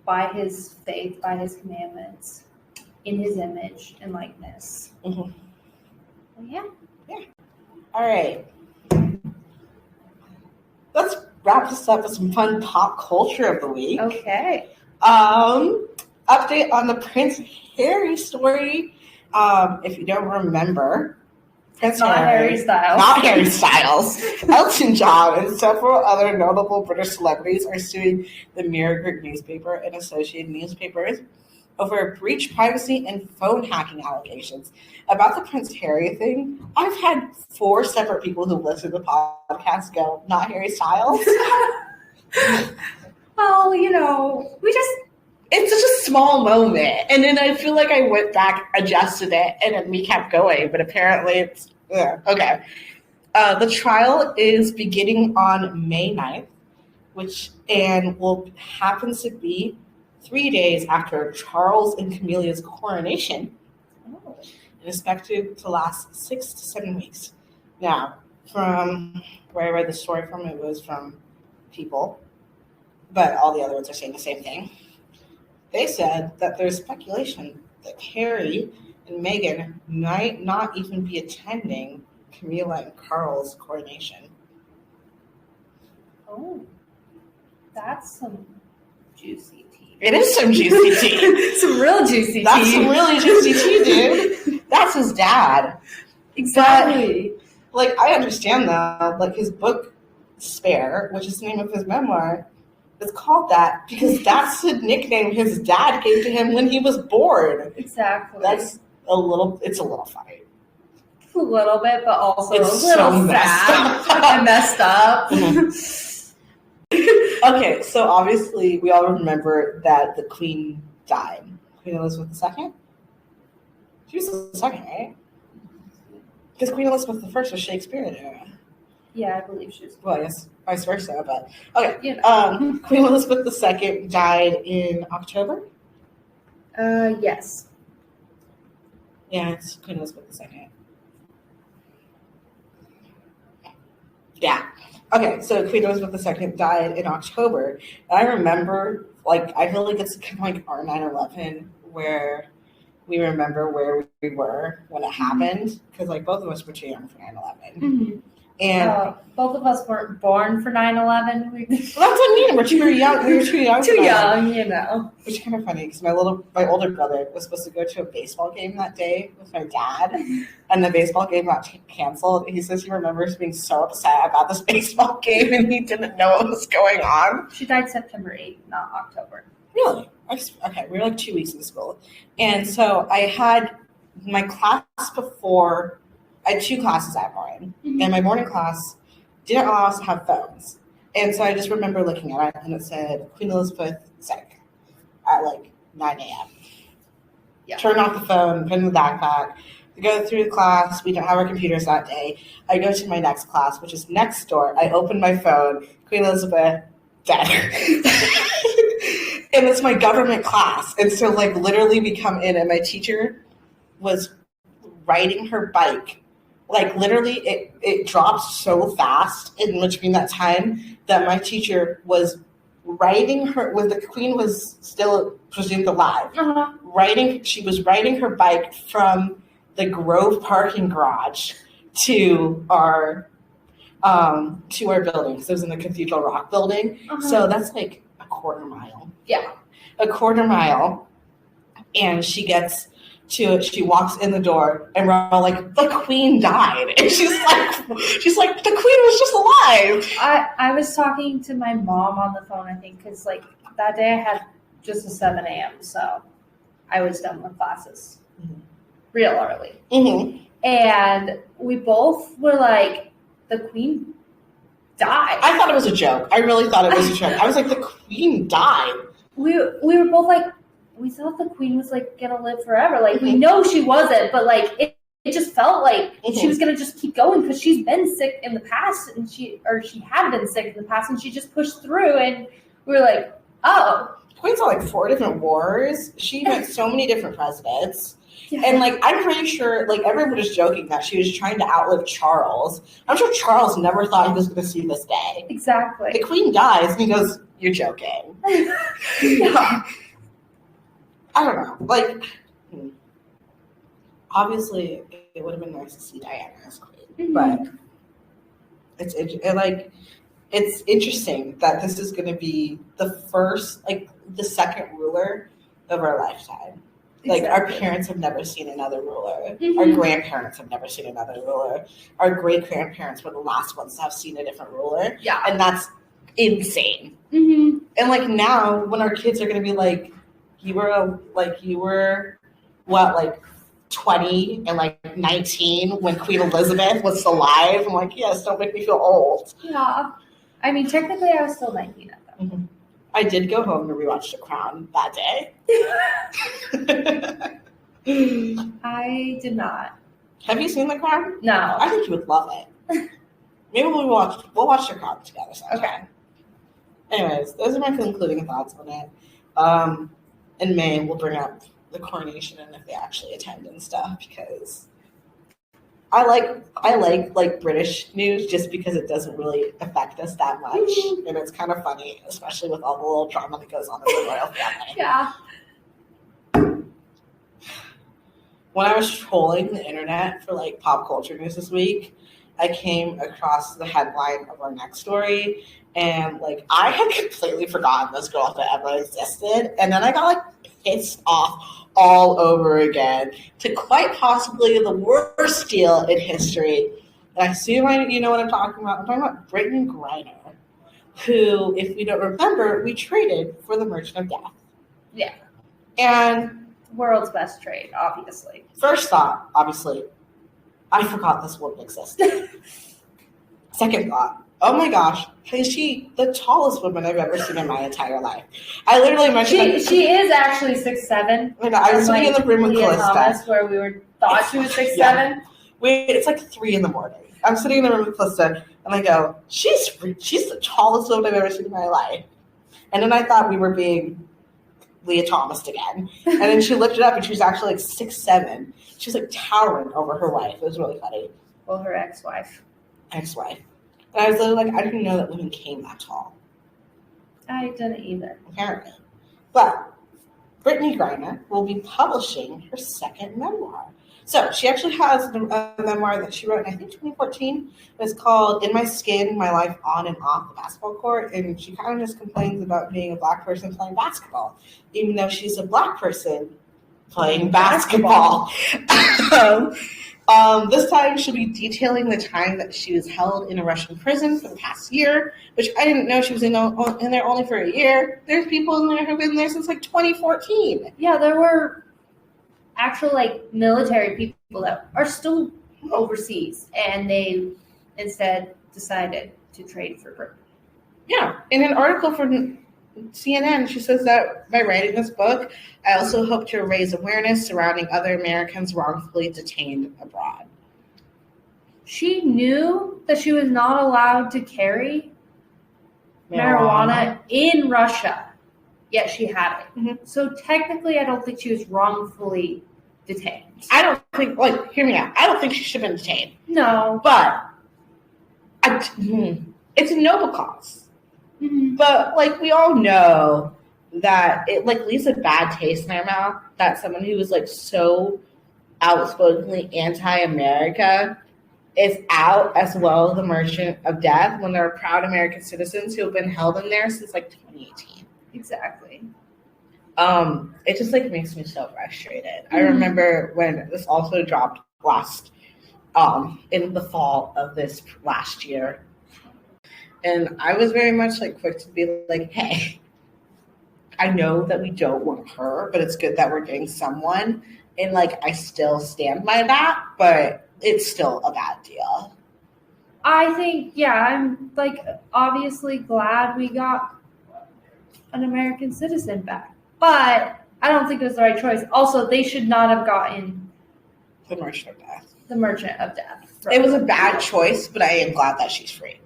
by his faith, by his commandments, in his image and likeness. Mm-hmm. Yeah. All right. Let's wrap this up with some fun pop culture of the week. Okay. Update on the Prince Harry story. If you don't remember, Prince Harry Styles. Not Harry Styles. Elton John and several other notable British celebrities are suing the Mirror Group newspaper and associated newspapers over breach privacy and phone hacking allegations. About the Prince Harry thing, I've had 4 separate people who listen to the podcast go, not Harry Styles. Well, you know, it's such a small moment. And then I feel like I went back, adjusted it, and then we kept going. But apparently it's, okay. The trial is beginning on May 9th, and happens to be 3 days after Charles and Camilia's coronation. And expected to last 6 to 7 weeks. Now, from where I read the story from, it was from People, but all the other ones are saying the same thing. They said that there's speculation that Harry and Meghan might not even be attending Camilla and Carl's coronation. Oh, that's some juicy tea. It is some juicy tea. Some real juicy tea. That's some really juicy tea, dude. That's his dad. Exactly. But, like, I understand that. Like, his book, Spare, which is the name of his memoir, is called that because that's the nickname his dad gave to him when he was born. Exactly. It's a little funny. A little bit, but also It's a little so sad. I messed up. Okay, so obviously we all remember that the Queen died. Queen Elizabeth II? She was the second, right? Because Queen Elizabeth I was Shakespearean era. Yeah, I believe she was. Well, I guess vice versa, but okay. You know. Queen Elizabeth II died in October? Yes. Yeah, it's Queen Elizabeth II. Yeah. Okay, so Queen Elizabeth II died in October. And I remember, like, I feel like it's kind of like our 9/11, where we remember where we were when it happened, because, like, both of us were too young for 9/11. Mm-hmm. And both of us weren't born for 9/11. Well, that's what I mean. We're too young. We were too young. Too young, you know. Which is kind of funny because my older brother was supposed to go to a baseball game that day with my dad, and the baseball game got canceled. He says he remembers being so upset about this baseball game, and he didn't know what was going on. She died September 8th, not October. Really? Okay, we were like 2 weeks in school, and so I had my class before. I had 2 classes that morning, and my morning class didn't allow us to have phones. And so I just remember looking at it, and it said, Queen Elizabeth sick at like 9 a.m. Yeah. Turned off the phone, put it in the backpack, I go through the class. We don't have our computers that day. I go to my next class, which is next door. I open my phone. Queen Elizabeth, dead. And it's my government class. And so, like, literally we come in and my teacher was riding her bike. Like, literally it dropped so fast in between that time that my teacher was riding her, when the queen was still presumed alive, she was riding her bike from the Grove parking garage to our building, because it was in the Cathedral Rock building. So that's like a quarter mile. Yeah. A quarter mile. And she walks in the door and we're all like, the queen died. And she's like, the queen was just alive. I was talking to my mom on the phone, I think, because like that day I had just a 7 a.m. So I was done with classes real early. And we both were like, the queen died. I thought it was a joke. I really thought it was a joke. I was like, the queen died. We were both like, we thought the queen was like gonna live forever. Like we know she wasn't, but like it just felt like she was gonna just keep going because she's been sick in the past, and she had been sick in the past, and she just pushed through. And we were like, oh, Queen saw like 4 different wars. She met so many different presidents. Yeah. And like I'm pretty sure like everyone was joking that she was trying to outlive Charles. I'm sure Charles never thought he was going to see this day. Exactly. The queen dies, and he goes, "You're joking." Yeah. I don't know. Like, obviously, it would have been nice to see Diana as queen, but it's interesting that this is going to be the first, like, the second ruler of our lifetime. Like, our parents have never seen another ruler. Our grandparents have never seen another ruler. Our great-grandparents were the last ones to have seen a different ruler. Yeah. And that's insane. And, like, now, when our kids are going to be like, you were what, like 20 and like 19 when Queen Elizabeth was alive? I'm like, yes, don't make me feel old. Yeah. I mean, technically I was still 19 at that point. I did go home and rewatch The Crown that day. I did not. Have you seen The Crown? No. I think you would love it. Maybe we'll watch The Crown together sometime. Okay. Anyways, those are my concluding thoughts on it. In May, we'll bring up the coronation and if they actually attend and stuff, because I like British news just because it doesn't really affect us that much, and it's kind of funny, especially with all the little drama that goes on in the royal family. Yeah. When I was trolling the internet for like pop culture news this week, I came across the headline of our next story, and like I had completely forgotten this girl that ever existed, and then I got like pissed off all over again to quite possibly the worst deal in history. And I assume you know what I'm talking about. I'm talking about Brittany Griner, who, if we don't remember, we traded for the Merchant of Death. Yeah. And world's best trade, obviously. First thought, obviously, I forgot this woman existed. Second thought, oh my gosh, is she the tallest woman I've ever seen in my entire life? I literally mentioned she is actually 6'7". I was sitting in the room with Calista, where we thought she was 6'7". It's like 3 a.m. I'm sitting in the room with Calista, and I go, she's the tallest woman I've ever seen in my life. And then I thought we were being Leah Thomas again. And then she looked it up, and she was actually like 6'7". She was like towering over her wife. It was really funny. Well, her ex-wife. And I was literally like, I didn't know that women came that tall. I didn't either. Apparently. But Brittany Griner will be publishing her second memoir. So she actually has a memoir that she wrote in, I think, 2014. It's called In My Skin, My Life On and Off the Basketball Court. And she kind of just complains about being a Black person playing basketball, even though she's a Black person playing basketball. This time she'll be detailing the time that she was held in a Russian prison for the past year, which I didn't know she was in there only for a year. There's people in there who've been there since like 2014. Yeah, there were actual like military people that are still overseas, and they instead decided to trade for Britain. Yeah, in an article from CNN. She says that by writing this book, I also hope to raise awareness surrounding other Americans wrongfully detained abroad. She knew that she was not allowed to carry marijuana in Russia, yet she had it. Mhm. So technically, I don't think she was wrongfully detained. I don't think, hear me out. I don't think she should have been detained. No. But it's a noble cause. Mm-hmm. But, we all know that it, leaves a bad taste in our mouth that someone who was, so outspokenly anti-America is out as well as the merchant of death when there are proud American citizens who have been held in there since 2018. Exactly. It just makes me so frustrated. Mm-hmm. I remember when this also dropped in the fall of this last year, and I was very much quick to be hey, I know that we don't want her, but it's good that we're getting someone, and I still stand by that, but it's still a bad deal. I think, I'm obviously glad we got an American citizen back, but I don't think it was the right choice. Also, they should not have gotten the merchant of death. The merchant of death. It was a bad choice, but I am glad that she's free.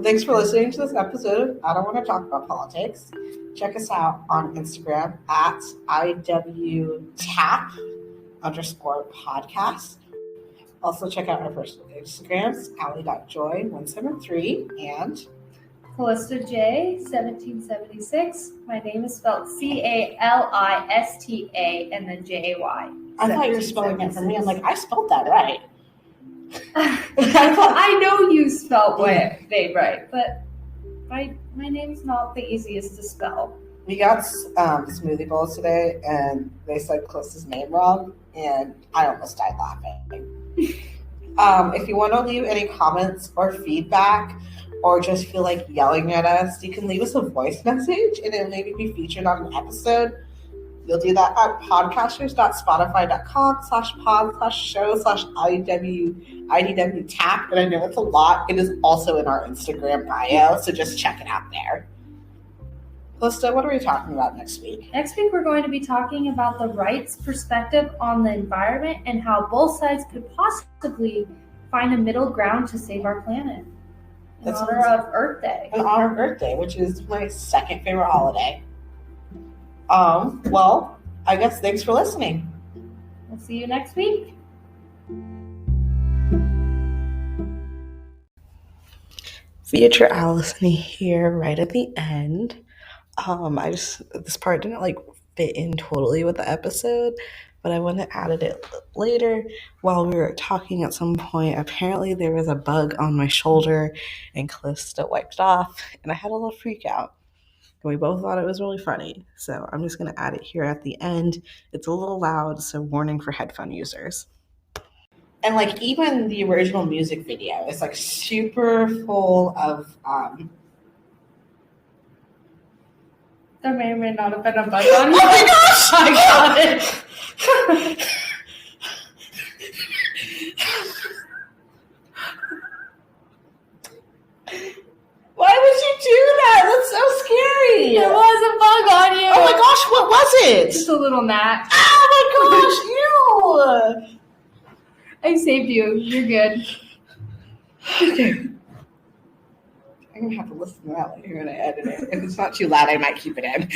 Thanks for listening to this episode. I don't want to talk about politics. Check us out on Instagram at IWTAP_podcast. Also check out our personal Instagrams, Allie.joy173 and Callista J 1776. My name is spelled CALISTA and then JAY. I thought you were spelling it for me. I'm I spelled that right. I know you spelled it right, but my name's not the easiest to spell. We got smoothie bowls today, and they said Callista's name wrong, and I almost died laughing. If you want to leave any comments or feedback, or just feel yelling at us, you can leave us a voice message, and it'll maybe be featured on an episode. You'll do that at podcasters.spotify.com/pod/show/IDWTAP. And I know it's a lot. It is also in our Instagram bio, so just check it out there. Calista, what are we talking about next week? Next week, we're going to be talking about the right's perspective on the environment and how both sides could possibly find a middle ground to save our planet. In honor of Earth Day. In honor of Earth Day, which is my second favorite holiday. Well, I guess thanks for listening. We'll see you next week. Future Allison here right at the end. This part didn't fit in totally with the episode, but I went and added it later while we were talking at some point. Apparently there was a bug on my shoulder and Calista wiped it off and I had a little freak out. And we both thought it was really funny. So I'm just going to add it here at the end. It's a little loud, so warning for headphone users. And even the original music video is super full of There may or may not have been a bug on you. Oh my gosh! I got it. Why would you do that? That's so scary. There was a bug on you. Oh my gosh, what was it? Just a little gnat. Oh my gosh, ew. I saved you. You're good. Okay. I'm going to have to listen to that later when I edit it. If it's not too loud, I might keep it in.